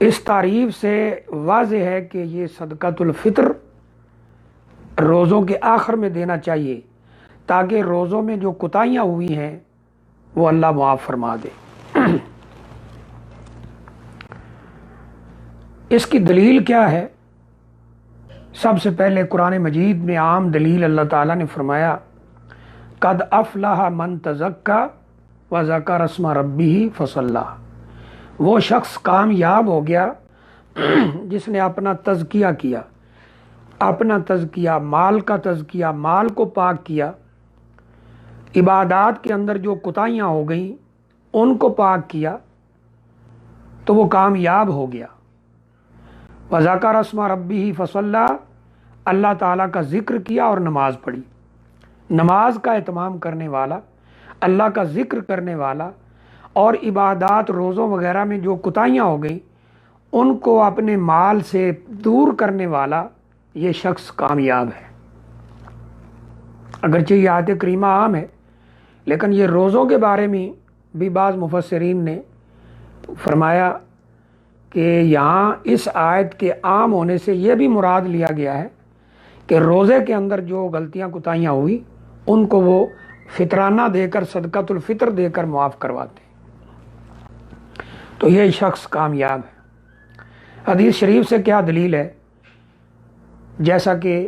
اس تعریف سے واضح ہے کہ یہ صدقۃ الفطر روزوں کے آخر میں دینا چاہیے تاکہ روزوں میں جو کوتاہیاں ہوئی ہیں وہ اللہ معاف فرما دے۔ اس کی دلیل کیا ہے؟ سب سے پہلے قرآن مجید میں عام دلیل اللہ تعالیٰ نے فرمایا قد افلح من تزکا وذکر اسم ربہ فصلی، وہ شخص کامیاب ہو گیا جس نے اپنا تزکیہ کیا، اپنا تزکیہ، مال کا تزکیہ، مال کو پاک کیا، عبادات کے اندر جو کوتاہیاں ہو گئیں ان کو پاک کیا تو وہ کامیاب ہو گیا۔ وذکر اسم ربہ فصلی، اللہ تعالیٰ کا ذکر کیا اور نماز پڑھی۔ نماز کا اہتمام کرنے والا، اللہ کا ذکر کرنے والا اور عبادات روزوں وغیرہ میں جو کوتاہیاں ہو گئیں ان کو اپنے مال سے دور کرنے والا یہ شخص کامیاب ہے۔ اگرچہ یہ آیت کریمہ عام ہے لیکن یہ روزوں کے بارے میں بھی بعض مفسرین نے فرمایا کہ یہاں اس آیت کے عام ہونے سے یہ بھی مراد لیا گیا ہے کہ روزے کے اندر جو غلطیاں کوتاہیاں ہوئی ان کو وہ فطرانہ دے کر، صدقۃ الفطر دے کر معاف کرواتے، تو یہ شخص کامیاب ہے۔ حدیث شریف سے کیا دلیل ہے؟ جیسا کہ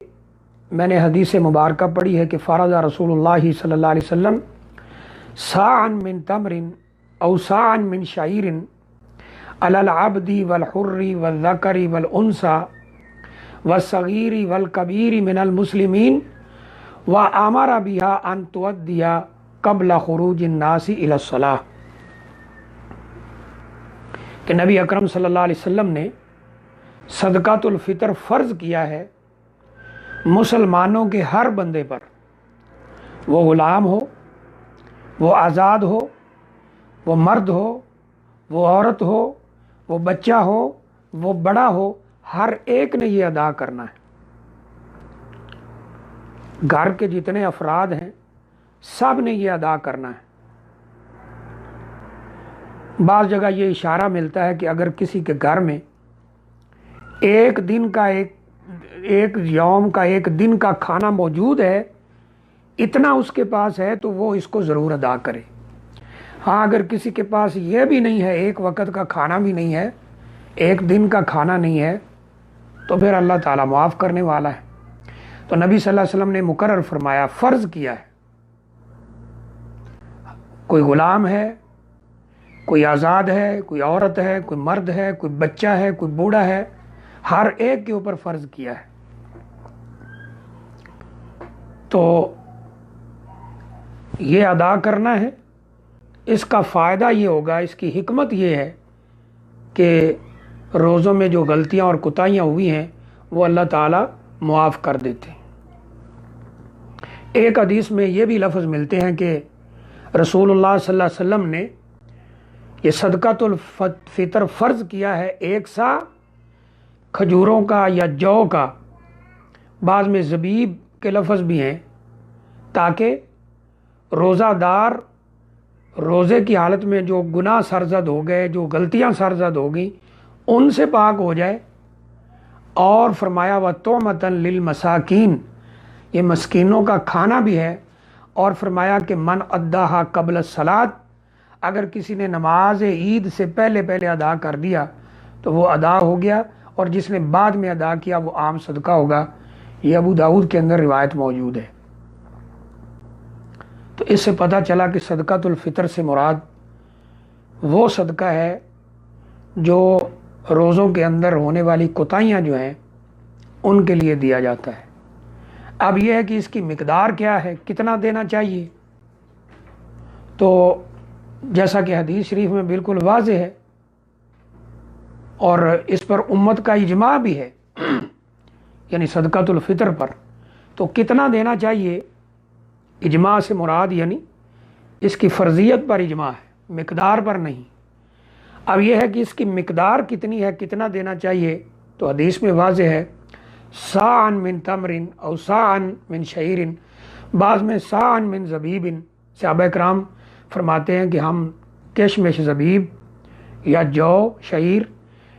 میں نے حدیث مبارکہ پڑھی ہے کہ فرض رسول اللہ صلی اللہ علیہ وسلم صاعا من تمر او صاعا من شعیر علی العبد والحر والذکر والانثى والصغیر والکبیر من المسلمین وامر بها ان تؤدی قبل خروج الناس الی الصلاۃ، کہ نبی اکرم صلی اللہ علیہ وسلم نے صدقۃ الفطر فرض کیا ہے مسلمانوں کے ہر بندے پر، وہ غلام ہو، وہ آزاد ہو، وہ مرد ہو، وہ عورت ہو، وہ بچہ ہو، وہ بڑا ہو، ہر ایک نے یہ ادا کرنا ہے۔ گھر کے جتنے افراد ہیں سب نے یہ ادا کرنا ہے۔ بعض جگہ یہ اشارہ ملتا ہے کہ اگر کسی کے گھر میں ایک دن کا ایک دن کا کھانا موجود ہے، اتنا اس کے پاس ہے تو وہ اس کو ضرور ادا کرے۔ ہاں اگر کسی کے پاس یہ بھی نہیں ہے، ایک وقت کا کھانا بھی نہیں ہے، ایک دن کا کھانا نہیں ہے، تو پھر اللہ تعالیٰ معاف کرنے والا ہے۔ تو نبی صلی اللہ علیہ وسلم نے مقرر فرمایا، فرض کیا ہے، کوئی غلام ہے، کوئی آزاد ہے، کوئی عورت ہے، کوئی مرد ہے، کوئی بچہ ہے، کوئی بوڑھا ہے، ہر ایک کے اوپر فرض کیا ہے۔ تو یہ ادا کرنا ہے۔ اس کا فائدہ یہ ہوگا، اس کی حکمت یہ ہے کہ روزوں میں جو غلطیاں اور کوتاہیاں ہوئی ہیں وہ اللہ تعالیٰ معاف کر دیتے ہیں۔ ایک حدیث میں یہ بھی لفظ ملتے ہیں کہ رسول اللہ صلی اللہ علیہ وسلم نے یہ صدقۃ الفطر فرض کیا ہے 1 سا کھجوروں کا یا جو کا، بعض میں زبیب کے لفظ بھی ہیں، تاکہ روزہ دار روزے کی حالت میں جو گناہ سرزد ہو گئے، جو غلطیاں سرزد ہو گئیں، ان سے پاک ہو جائے۔ اور فرمایا وَطُعْمَةً لِلْمَسَاكِينَ، یہ مسکینوں کا کھانا بھی ہے۔ اور فرمایا کہ من اداہا قبل الصلاۃ، اگر کسی نے نماز عید سے پہلے ادا کر دیا تو وہ ادا ہو گیا، اور جس نے بعد میں ادا کیا وہ عام صدقہ ہوگا۔ یہ ابو داؤد کے اندر روایت موجود ہے۔ تو اس سے پتہ چلا کہ صدقۃ الفطر سے مراد وہ صدقہ ہے جو روزوں کے اندر ہونے والی کوتاہیاں جو ہیں ان کے لیے دیا جاتا ہے۔ اب یہ ہے کہ اس کی مقدار کیا ہے، کتنا دینا چاہیے؟ تو جیسا کہ حدیث شریف میں بالکل واضح ہے اور اس پر امت کا اجماع بھی ہے، یعنی صدقۃ الفطر پر تو کتنا دینا چاہیے، اجماع سے مراد یعنی اس کی فرضیت پر اجماع ہے، مقدار پر نہیں۔ اب یہ ہے کہ اس کی مقدار کتنی ہے، کتنا دینا چاہیے، تو حدیث میں واضح ہے صاعا من تمر او صاعا من شعیر، بعض میں صاعا من زبیب۔ صحابہ کرام فرماتے ہیں کہ ہم کشمش زبیب یا جو شعیر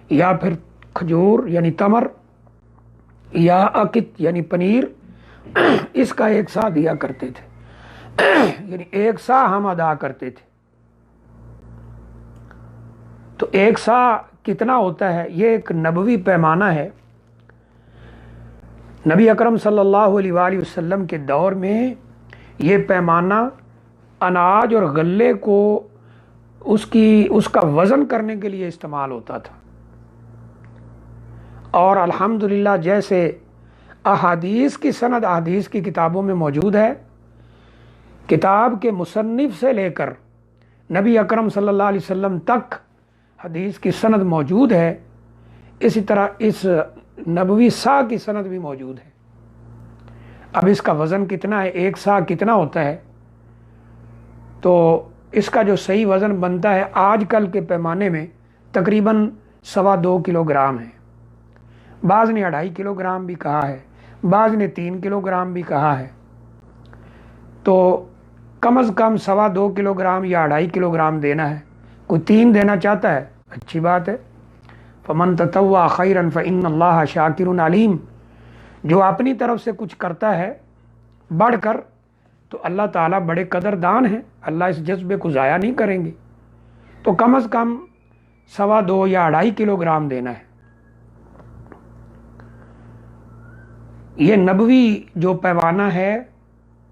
یا پھر کھجور یعنی تمر، یا عقد یعنی پنیر، اس کا ایک سا دیا کرتے تھے، یعنی ایک سا ہم ادا کرتے تھے۔ تو ایک سا کتنا ہوتا ہے؟ یہ ایک نبوی پیمانہ ہے۔ نبی اکرم صلی اللہ علیہ وآلہ وسلم کے دور میں یہ پیمانہ اناج اور غلے کو اس کا وزن کرنے کے لیے استعمال ہوتا تھا۔ اور الحمدللہ جیسے احادیث کی سند احادیث کی کتابوں میں موجود ہے، کتاب کے مصنف سے لے کر نبی اکرم صلی اللہ علیہ وسلم تک حدیث کی سند موجود ہے، اسی طرح اس نبوی سا کی سند بھی موجود ہے۔ اب اس کا وزن کتنا ہے، ایک سا کتنا ہوتا ہے؟ تو اس کا جو صحیح وزن بنتا ہے آج کل کے پیمانے میں تقریباً 2.25 کلو گرام ہے۔ بعض نے 2.5 کلو گرام بھی کہا ہے، بعض نے 3 کلو گرام بھی کہا ہے۔ تو کم از کم 2.25 کلو گرام یا 2.5 کلو گرام دینا ہے۔ کوئی 3 دینا چاہتا ہے، اچھی بات ہے۔ فمن تطوع خیرا فإن اللہ شاکر علیم، جو اپنی طرف سے کچھ کرتا ہے بڑھ کر تو اللہ تعالیٰ بڑے قدردان ہیں، اللہ اس جذبے کو ضائع نہیں کریں گے۔ تو کم از کم 2.25 یا 2.5 کلو گرام دینا ہے۔ یہ نبوی جو پیمانہ ہے،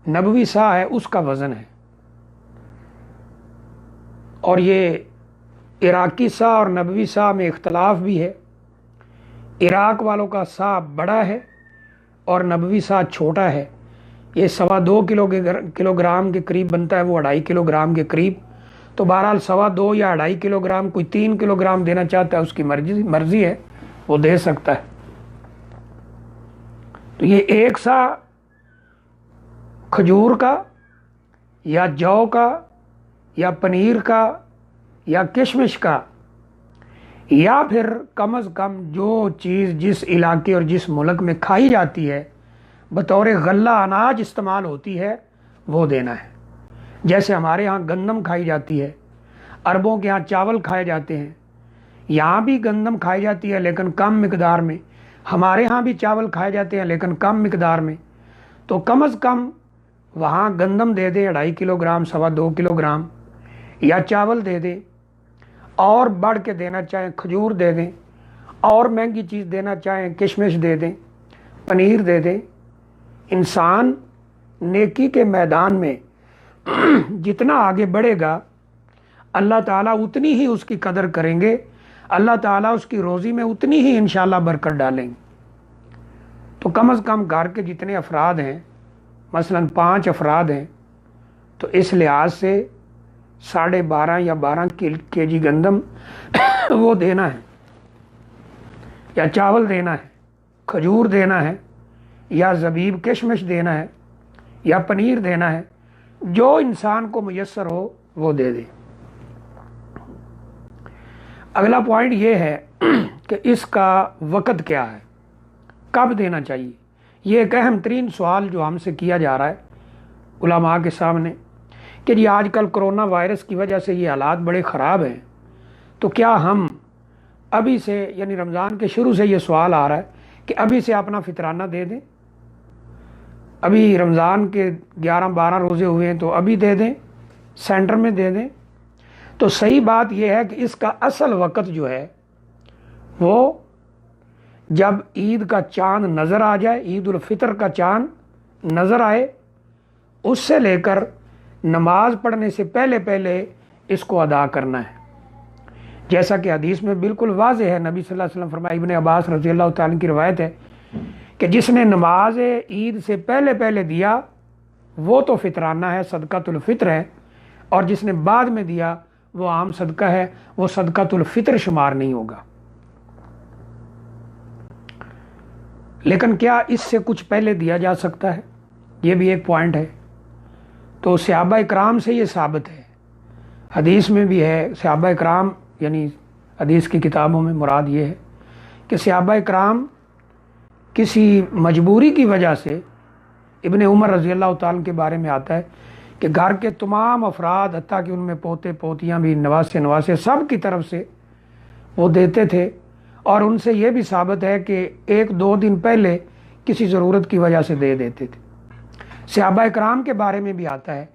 نبوی سا ہے، اس کا وزن ہے۔ اور یہ عراقی سا اور نبوی سا میں اختلاف بھی ہے۔ عراق والوں کا سا بڑا ہے اور نبوی سا چھوٹا ہے۔ یہ 2.25 کلو گرام کے قریب بنتا ہے، وہ 2.5 کلو گرام کے قریب۔ تو بہرحال 2.25 یا 2.5 کلو گرام، کوئی 3 کلو گرام دینا چاہتا ہے، اس کی مرضی ہے، وہ دے سکتا ہے۔ تو یہ ایک سا کھجور کا یا جو کا یا پنیر کا یا کشمش کا، یا پھر کم از کم جو چیز جس علاقے اور جس ملک میں کھائی جاتی ہے بطور غلہ اناج استعمال ہوتی ہے، وہ دینا ہے۔ جیسے ہمارے ہاں گندم کھائی جاتی ہے، عربوں کے ہاں چاول کھائے جاتے ہیں، یہاں بھی گندم کھائی جاتی ہے لیکن کم مقدار میں، ہمارے ہاں بھی چاول کھائے جاتے ہیں لیکن کم مقدار میں۔ تو کم از کم وہاں گندم دے دیں 2.5 کلو گرام، 2.25 کلو گرام، یا چاول دے دیں، اور بڑھ کے دینا چاہیں کھجور دے دیں، اور مہنگی چیز دینا چاہیں کشمش دے دیں، پنیر دے دیں۔ انسان نیکی کے میدان میں جتنا آگے بڑھے گا اللہ تعالیٰ اتنی ہی اس کی قدر کریں گے، اللہ تعالیٰ اس کی روزی میں اتنی ہی انشاءاللہ برکت ڈالیں گے۔ تو کم از کم گھر کے جتنے افراد ہیں، مثلا 5 افراد ہیں، تو اس لحاظ سے 12.5 یا 12 کے جی گندم وہ دینا ہے، یا چاول دینا ہے، کھجور دینا ہے، یا زبیب کشمش دینا ہے، یا پنیر دینا ہے، جو انسان کو میسر ہو وہ دے دے۔ اگلا پوائنٹ یہ ہے کہ اس کا وقت کیا ہے، کب دینا چاہیے۔ یہ ایک اہم ترین سوال جو ہم سے کیا جا رہا ہے علماء کے سامنے کہ جی آج کل کرونا وائرس کی وجہ سے یہ حالات بڑے خراب ہیں، تو کیا ہم ابھی سے، یعنی رمضان کے شروع سے یہ سوال آ رہا ہے کہ ابھی سے اپنا فطرانہ دے دیں، ابھی رمضان کے 11-12 روزے ہوئے ہیں تو ابھی دے دیں، سینٹر میں دے دیں۔ تو صحیح بات یہ ہے کہ اس کا اصل وقت جو ہے وہ جب عید کا چاند نظر آ جائے، عید الفطر کا چاند نظر آئے، اس سے لے کر نماز پڑھنے سے پہلے پہلے اس کو ادا کرنا ہے۔ جیسا کہ حدیث میں بالکل واضح ہے، نبی صلی اللہ علیہ وسلم فرمایا، ابن عباس رضی اللہ تعالیٰ کی روایت ہے کہ جس نے نماز عید سے پہلے پہلے دیا وہ تو فطرانہ ہے، صدقۃ الفطر ہے، اور جس نے بعد میں دیا وہ عام صدقہ ہے، وہ صدقۃ الفطر شمار نہیں ہوگا۔ لیکن کیا اس سے کچھ پہلے دیا جا سکتا ہے؟ یہ بھی ایک پوائنٹ ہے۔ تو صحابہ اکرام سے یہ ثابت ہے، حدیث میں بھی ہے، صحابہ اکرام یعنی حدیث کی کتابوں میں مراد یہ ہے کہ صحابہ اکرام کسی مجبوری کی وجہ سے، ابن عمر رضی اللہ تعالیٰ کے بارے میں آتا ہے کہ گھر کے تمام افراد، حتیٰ کہ ان میں پوتے پوتیاں بھی، نواسے سب کی طرف سے وہ دیتے تھے، اور ان سے یہ بھی ثابت ہے کہ 1-2 دن پہلے کسی ضرورت کی وجہ سے دے دیتے تھے۔ صحابہ کرام کے بارے میں بھی آتا ہے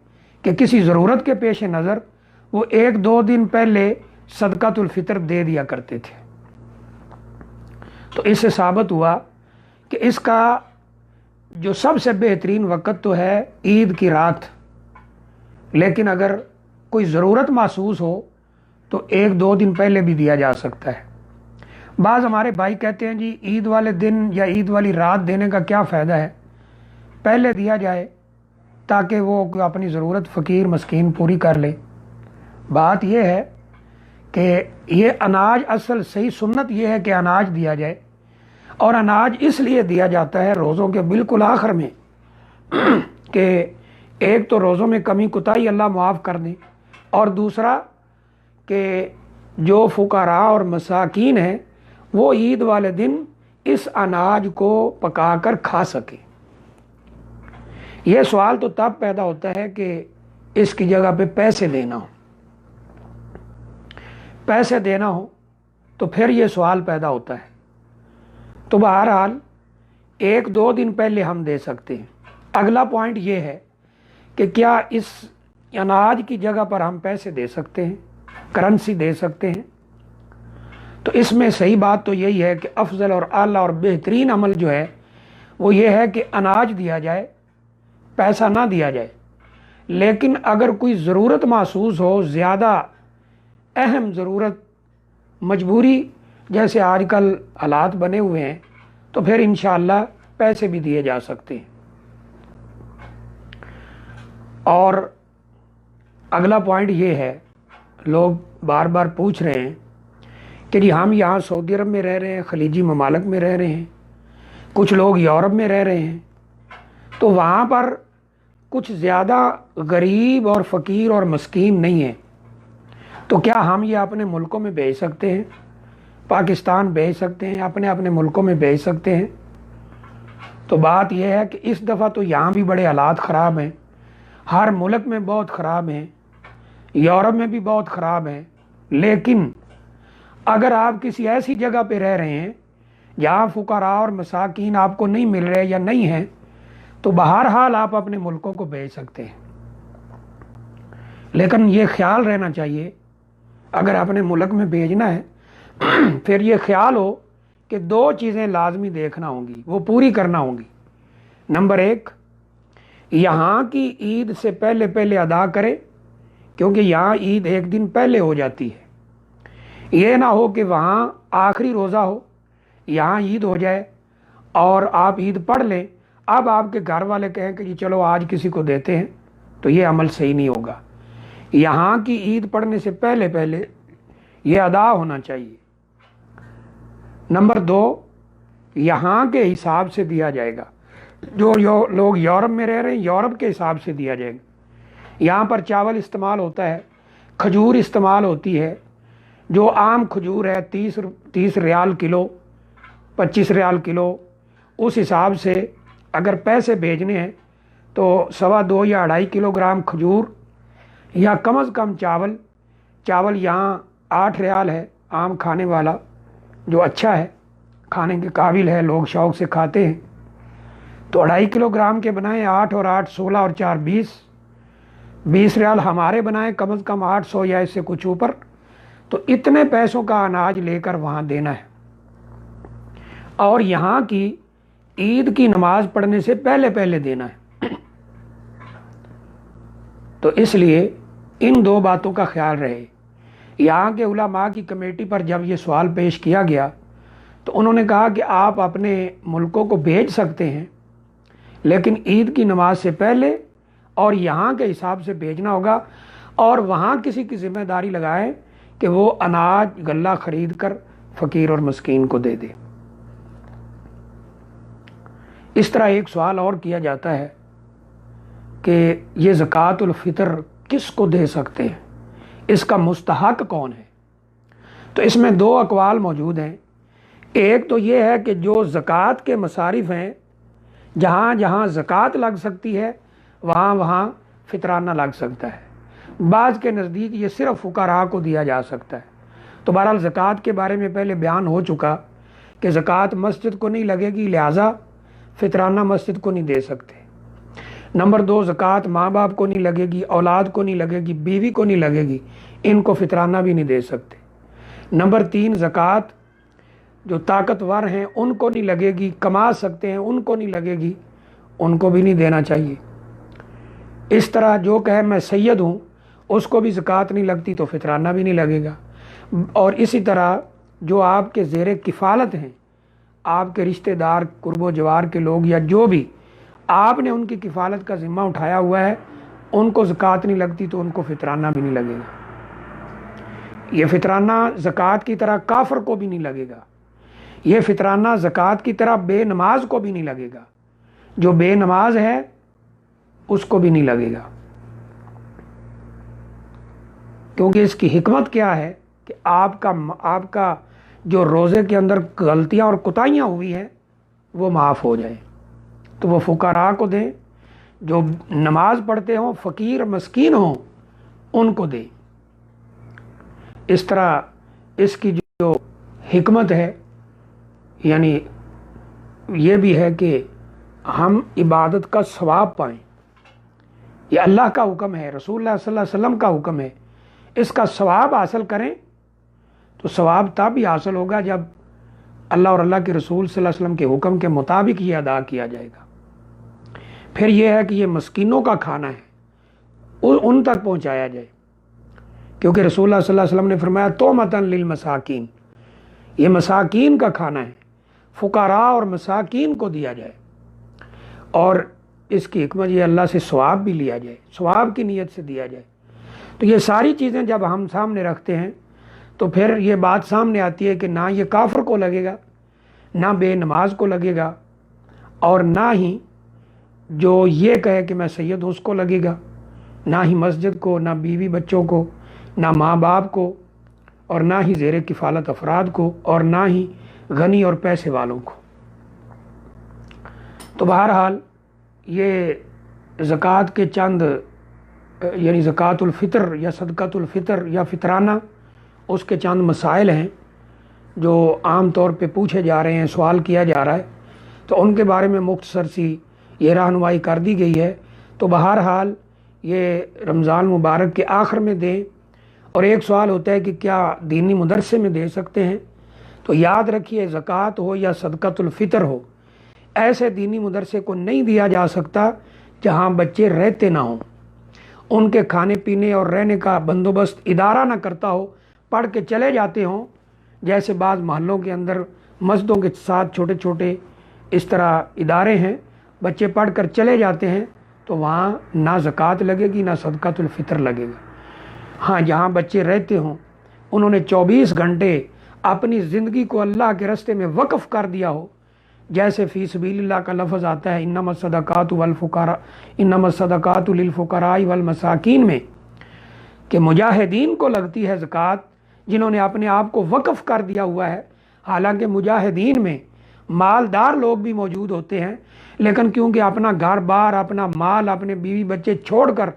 کہ کسی ضرورت کے پیش نظر وہ 1-2 دن پہلے صدقۃ الفطر دے دیا کرتے تھے۔ تو اس سے ثابت ہوا کہ اس کا جو سب سے بہترین وقت تو ہے عید کی رات، لیکن اگر کوئی ضرورت محسوس ہو تو 1-2 دن پہلے بھی دیا جا سکتا ہے۔ بعض ہمارے بھائی کہتے ہیں جی عید والے دن یا عید والی رات دینے کا کیا فائدہ ہے، پہلے دیا جائے تاکہ وہ اپنی ضرورت فقیر مسکین پوری کر لے۔ بات یہ ہے کہ یہ اناج اصل صحیح سنت یہ ہے کہ اناج دیا جائے، اور اناج اس لیے دیا جاتا ہے روزوں کے بالکل آخر میں کہ ایک تو روزوں میں کمی کوتاہی اللہ معاف کر دیں، اور دوسرا کہ جو فقراء اور مساکین ہیں وہ عید والے دن اس اناج کو پکا کر کھا سکیں۔ یہ سوال تو تب پیدا ہوتا ہے کہ اس کی جگہ پہ پیسے دینا ہو تو پھر یہ سوال پیدا ہوتا ہے۔ تو بہرحال 1-2 دن پہلے ہم دے سکتے ہیں۔ اگلا پوائنٹ یہ ہے کہ کیا اس اناج کی جگہ پر ہم پیسے دے سکتے ہیں، کرنسی دے سکتے ہیں؟ تو اس میں صحیح بات تو یہی ہے کہ افضل اور اعلیٰ اور بہترین عمل جو ہے وہ یہ ہے کہ اناج دیا جائے، پیسہ نہ دیا جائے۔ لیکن اگر کوئی ضرورت محسوس ہو، زیادہ اہم ضرورت، مجبوری جیسے آج کل حالات بنے ہوئے ہیں، تو پھر انشاءاللہ پیسے بھی دیے جا سکتے ہیں۔ اور اگلا پوائنٹ یہ ہے، لوگ بار بار پوچھ رہے ہیں کہ جی ہم یہاں سعودی عرب میں رہ رہے ہیں، خلیجی ممالک میں رہ رہے ہیں، کچھ لوگ یورپ میں رہ رہے ہیں، تو وہاں پر کچھ زیادہ غریب اور فقیر اور مسکین نہیں ہیں، تو کیا ہم یہ اپنے ملکوں میں بھیج سکتے ہیں؟ پاکستان بھیج سکتے ہیں، اپنے ملکوں میں بھیج سکتے ہیں؟ تو بات یہ ہے کہ اس دفعہ تو یہاں بھی بڑے حالات خراب ہیں، ہر ملک میں بہت خراب ہیں، یورپ میں بھی بہت خراب ہیں۔ لیکن اگر آپ کسی ایسی جگہ پہ رہ رہے ہیں جہاں فقراء اور مساکین آپ کو نہیں مل رہے یا نہیں ہیں، تو بہرحال آپ اپنے ملکوں کو بھیج سکتے ہیں۔ لیکن یہ خیال رہنا چاہیے اگر اپنے ملک میں بھیجنا ہے پھر یہ خیال ہو کہ 2 چیزیں لازمی دیکھنا ہوں گی، وہ پوری کرنا ہوں گی۔ نمبر 1، یہاں کی عید سے پہلے ادا کرے، کیونکہ یہاں عید 1 دن پہلے ہو جاتی ہے۔ یہ نہ ہو کہ وہاں آخری روزہ ہو، یہاں عید ہو جائے اور آپ عید پڑھ لیں، اب آپ کے گھر والے کہیں کہ جی چلو آج کسی کو دیتے ہیں، تو یہ عمل صحیح نہیں ہوگا۔ یہاں کی عید پڑھنے سے پہلے یہ ادا ہونا چاہیے۔ نمبر 2، یہاں کے حساب سے دیا جائے گا، جو لوگ یورپ میں رہ رہے ہیں یورپ کے حساب سے دیا جائے گا۔ یہاں پر چاول استعمال ہوتا ہے، کھجور استعمال ہوتی ہے، جو عام کھجور ہے 30 ریال کلو، 25 ریال کلو، اس حساب سے اگر پیسے بھیجنے ہیں تو 2.25 یا 2.5 کلو گرام کھجور، یا کم از کم چاول یہاں 8 ریال ہے، عام کھانے والا جو اچھا ہے، کھانے کے قابل ہے، لوگ شوق سے کھاتے ہیں، تو 2.5 کلو گرام کے بنائیں، 8 اور 8 16 اور 4 20 ریال ہمارے بنائیں، کم از کم 800 یا اس سے کچھ اوپر، تو اتنے پیسوں کا اناج لے کر وہاں دینا ہے۔ اور یہاں کی عید کی نماز پڑھنے سے پہلے دینا ہے۔ تو اس لیے ان 2 باتوں کا خیال رہے۔ یہاں کے علماء کی کمیٹی پر جب یہ سوال پیش کیا گیا تو انہوں نے کہا کہ آپ اپنے ملکوں کو بھیج سکتے ہیں، لیکن عید کی نماز سے پہلے اور یہاں کے حساب سے بھیجنا ہوگا، اور وہاں کسی کی ذمہ داری لگائیں کہ وہ اناج غلہ خرید کر فقیر اور مسکین کو دے دے۔ اس طرح ایک سوال اور کیا جاتا ہے کہ یہ زکوٰۃ الفطر کس کو دے سکتے ہیں، اس کا مستحق کون ہے؟ تو اس میں 2 اقوال موجود ہیں۔ ایک تو یہ ہے کہ جو زکوٰۃ کے مصارف ہیں، جہاں جہاں زکوٰۃ لگ سکتی ہے وہاں فطرانہ لگ سکتا ہے۔ بعض کے نزدیک یہ صرف فقراء کو دیا جا سکتا ہے، تو بہرحال زکوٰۃ کے بارے میں پہلے بیان ہو چکا کہ زکوٰۃ مسجد کو نہیں لگے گی، لہٰذا فطرانہ مسجد کو نہیں دے سکتے۔ نمبر 2، زکوٰۃ ماں باپ کو نہیں لگے گی، اولاد کو نہیں لگے گی، بیوی کو نہیں لگے گی، ان کو فطرانہ بھی نہیں دے سکتے۔ نمبر 3، زکوٰۃ جو طاقتور ہیں ان کو نہیں لگے گی، کما سکتے ہیں ان کو نہیں لگے گی، ان کو بھی نہیں دینا چاہیے۔ اس طرح جو کہے میں سید ہوں اس کو بھی زکوٰۃ نہیں لگتی تو فطرانہ بھی نہیں لگے گا۔ اور اسی طرح جو آپ کے زیر کفالت ہیں، آپ کے رشتہ دار، قرب و جوار کے لوگ، یا جو بھی آپ نے ان کی کفالت کا ذمہ اٹھایا ہوا ہے، ان کو زکوٰۃ نہیں لگتی تو ان کو فطرانہ بھی نہیں لگے گا۔ یہ فطرانہ زکوٰۃ کی طرح کافر کو بھی نہیں لگے گا، یہ فطرانہ زکوٰۃ کی طرح بے نماز کو بھی نہیں لگے گا، جو بے نماز ہے اس کو بھی نہیں لگے گا۔ کیونکہ اس کی حکمت کیا ہے کہ آپ کا جو روزے کے اندر غلطیاں اور کوتاہیاں ہوئی ہیں وہ معاف ہو جائیں، تو وہ فقراء کو دیں، جو نماز پڑھتے ہوں، فقیر مسکین ہوں، ان کو دیں۔ اس طرح اس کی جو حکمت ہے، یعنی یہ بھی ہے کہ ہم عبادت کا ثواب پائیں۔ یہ اللہ کا حکم ہے، رسول اللہ صلی اللہ علیہ وسلم کا حکم ہے، اس کا ثواب حاصل کریں تو ثواب تب ہی حاصل ہوگا جب اللہ اور اللہ کے رسول صلی اللہ علیہ وسلم کے حکم کے مطابق یہ ادا کیا جائے گا۔ پھر یہ ہے کہ یہ مسکینوں کا کھانا ہے، ان تک پہنچایا جائے، کیونکہ رسول اللہ صلی اللہ علیہ وسلم نے فرمایا تومۃ للمساکین، یہ مساکین کا کھانا ہے، فقراء اور مساکین کو دیا جائے، اور اس کی حکمت یہ اللہ سے ثواب بھی لیا جائے، ثواب کی نیت سے دیا جائے۔ تو یہ ساری چیزیں جب ہم سامنے رکھتے ہیں تو پھر یہ بات سامنے آتی ہے کہ نہ یہ کافر کو لگے گا، نہ بے نماز کو لگے گا، اور نہ ہی جو یہ کہے کہ میں سید ہوں اس کو لگے گا، نہ ہی مسجد کو، نہ بیوی بچوں کو، نہ ماں باپ کو، اور نہ ہی زیر کفالت افراد کو، اور نہ ہی غنی اور پیسے والوں کو۔ تو بہرحال یہ زکوٰۃ کے چند یعنی زکوٰۃ الفطر یا صدقۃ الفطر یا فطرانہ، اس کے چند مسائل ہیں جو عام طور پہ پوچھے جا رہے ہیں، سوال کیا جا رہا ہے، تو ان کے بارے میں مختصر سی یہ رہنمائی کر دی گئی ہے۔ تو بہرحال یہ رمضان مبارک کے آخر میں دیں۔ اور ایک سوال ہوتا ہے کہ کیا دینی مدرسے میں دے سکتے ہیں؟ تو یاد رکھیے، زکوٰۃ ہو یا صدقۃ الفطر ہو، ایسے دینی مدرسے کو نہیں دیا جا سکتا جہاں بچے رہتے نہ ہوں، ان کے کھانے پینے اور رہنے کا بندوبست ادارہ نہ کرتا ہو، پڑھ کے چلے جاتے ہوں، جیسے بعض محلوں کے اندر مسجدوں کے ساتھ چھوٹے چھوٹے اس طرح ادارے ہیں، بچے پڑھ کر چلے جاتے ہیں، تو وہاں نہ زکوٰۃ لگے گی نہ صدقۃ الفطر لگے گا۔ ہاں، جہاں بچے رہتے ہوں، انہوں نے 24 گھنٹے اپنی زندگی کو اللہ کے راستے میں وقف کر دیا ہو، جیسے فی سبیل اللہ کا لفظ آتا ہے انما الصدقات للفقراء والمساکین میں، کہ مجاہدین کو لگتی ہے زکوٰۃ جنہوں نے اپنے آپ کو وقف کر دیا ہوا ہے۔ حالانکہ مجاہدین میں مالدار لوگ بھی موجود ہوتے ہیں، لیکن کیونکہ اپنا گھر بار، اپنا مال، اپنے بیوی بچے چھوڑ کر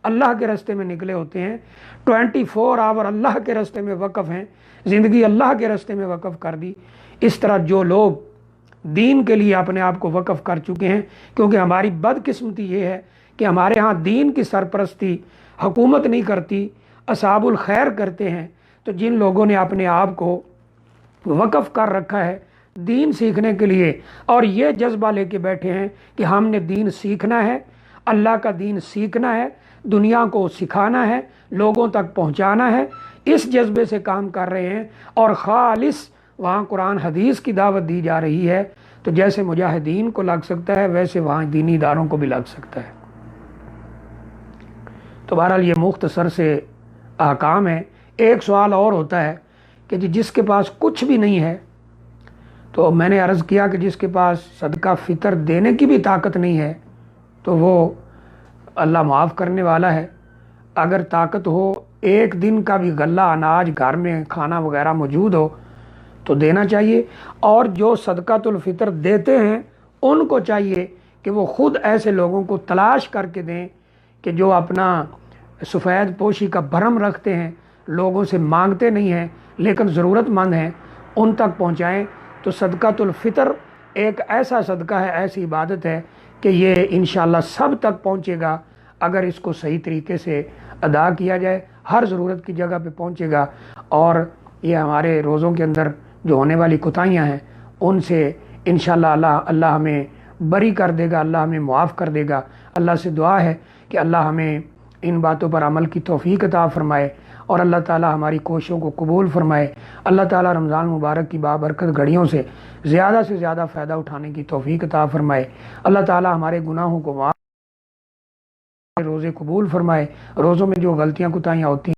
اللہ کے راستے میں نکلے ہوتے ہیں، 24 آور اللہ کے راستے میں وقف ہیں، زندگی اللہ کے راستے میں وقف کر دی۔ اس طرح جو لوگ دین کے لیے اپنے آپ کو وقف کر چکے ہیں، کیونکہ ہماری بدقسمتی یہ ہے کہ ہمارے ہاں دین کی سرپرستی حکومت نہیں کرتی، اصحاب الخیر کرتے ہیں، تو جن لوگوں نے اپنے آپ کو وقف کر رکھا ہے دین سیکھنے کے لیے، اور یہ جذبہ لے کے بیٹھے ہیں کہ ہم نے دین سیکھنا ہے، اللہ کا دین سیکھنا ہے، دنیا کو سکھانا ہے، لوگوں تک پہنچانا ہے، اس جذبے سے کام کر رہے ہیں، اور خالص وہاں قرآن حدیث کی دعوت دی جا رہی ہے، تو جیسے مجاہدین کو لگ سکتا ہے ویسے وہاں دینی اداروں کو بھی لگ سکتا ہے۔ تو بہرحال یہ مختصر سے احکام ہے۔ ایک سوال اور ہوتا ہے کہ جس کے پاس کچھ بھی نہیں ہے، تو میں نے عرض کیا کہ جس کے پاس صدقہ فطر دینے کی بھی طاقت نہیں ہے تو وہ اللہ معاف کرنے والا ہے۔ اگر طاقت ہو، ایک دن کا بھی غلہ اناج گھر میں کھانا وغیرہ موجود ہو تو دینا چاہیے، اور جو صدقۃ الفطر دیتے ہیں ان کو چاہیے کہ وہ خود ایسے لوگوں کو تلاش کر کے دیں کہ جو اپنا سفید پوشی کا بھرم رکھتے ہیں، لوگوں سے مانگتے نہیں ہیں لیکن ضرورت مند ہیں ان تک پہنچائیں۔ تو صدقۃ الفطر ایک ایسا صدقہ ہے، ایسی عبادت ہے کہ یہ انشاءاللہ سب تک پہنچے گا اگر اس کو صحیح طریقے سے ادا کیا جائے، ہر ضرورت کی جگہ پہ پہنچے گا، اور یہ ہمارے روزوں کے اندر جو ہونے والی کوتاہیاں ہیں ان سے انشاءاللہ اللہ ہمیں بری کر دے گا، اللہ ہمیں معاف کر دے گا۔ اللہ سے دعا ہے کہ اللہ ہمیں ان باتوں پر عمل کی توفیق عطا فرمائے، اور اللہ تعالی ہماری کوششوں کو قبول فرمائے۔ اللہ تعالی رمضان مبارک کی بابرکت گھڑیوں سے زیادہ فائدہ اٹھانے کی توفیق عطا فرمائے۔ اللہ تعالی ہمارے گناہوں کو معاف، روزے قبول فرمائے۔ روزوں میں جو غلطیاں کوتاہیاں ہوتی ہیں